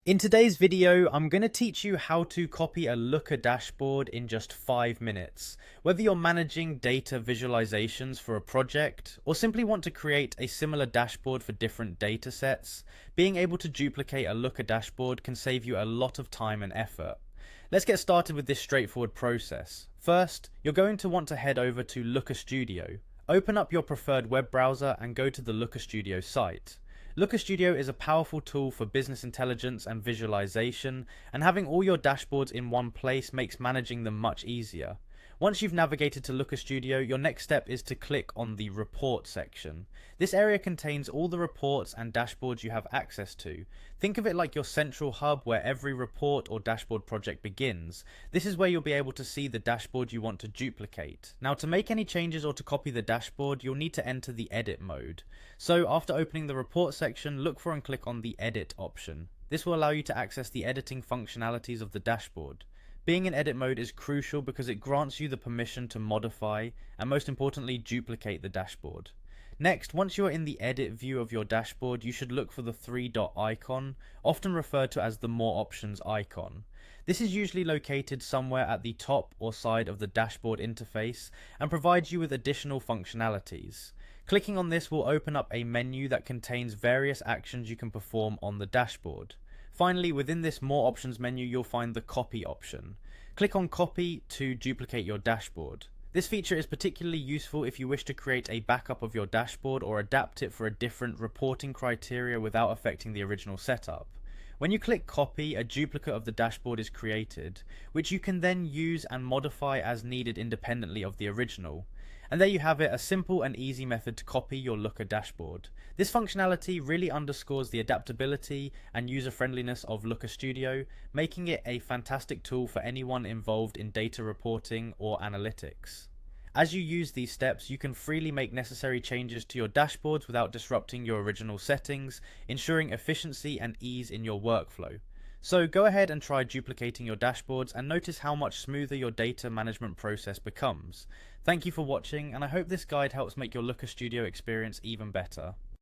In today's video, I'm going to teach you how to copy a Looker dashboard in just 5 minutes. Whether you're managing data visualizations for a project, or simply want to create a similar dashboard for different data sets, being able to duplicate a Looker dashboard can save you a lot of time and effort. Let's get started with this straightforward process. First, you're going to want to head over to Looker Studio. Open up your preferred web browser and go to the Looker Studio site. Looker Studio is a powerful tool for business intelligence and visualization, and having all your dashboards in one place makes managing them much easier. Once you've navigated to Looker Studio, your next step is to click on the Report section. This area contains all the reports and dashboards you have access to. Think of it like your central hub where every report or dashboard project begins. This is where you'll be able to see the dashboard you want to duplicate. Now, to make any changes or to copy the dashboard, you'll need to enter the Edit mode. So after opening the Report section, look for and click on the Edit option. This will allow you to access the editing functionalities of the dashboard. Being in edit mode is crucial because it grants you the permission to modify and, most importantly, duplicate the dashboard. Next, once you are in the edit view of your dashboard, you should look for the 3-dot icon, often referred to as the More Options icon. This is usually located somewhere at the top or side of the dashboard interface and provides you with additional functionalities. Clicking on this will open up a menu that contains various actions you can perform on the dashboard. Finally, within this More Options menu, you'll find the Copy option. Click on Copy to duplicate your dashboard. This feature is particularly useful if you wish to create a backup of your dashboard or adapt it for a different reporting criteria without affecting the original setup. When you click Copy, a duplicate of the dashboard is created, which you can then use and modify as needed independently of the original. And there you have it, a simple and easy method to copy your Looker dashboard. This functionality really underscores the adaptability and user-friendliness of Looker Studio, making it a fantastic tool for anyone involved in data reporting or analytics. As you use these steps, you can freely make necessary changes to your dashboards without disrupting your original settings, ensuring efficiency and ease in your workflow. So go ahead and try duplicating your dashboards and notice how much smoother your data management process becomes. Thank you for watching, and I hope this guide helps make your Looker Studio experience even better.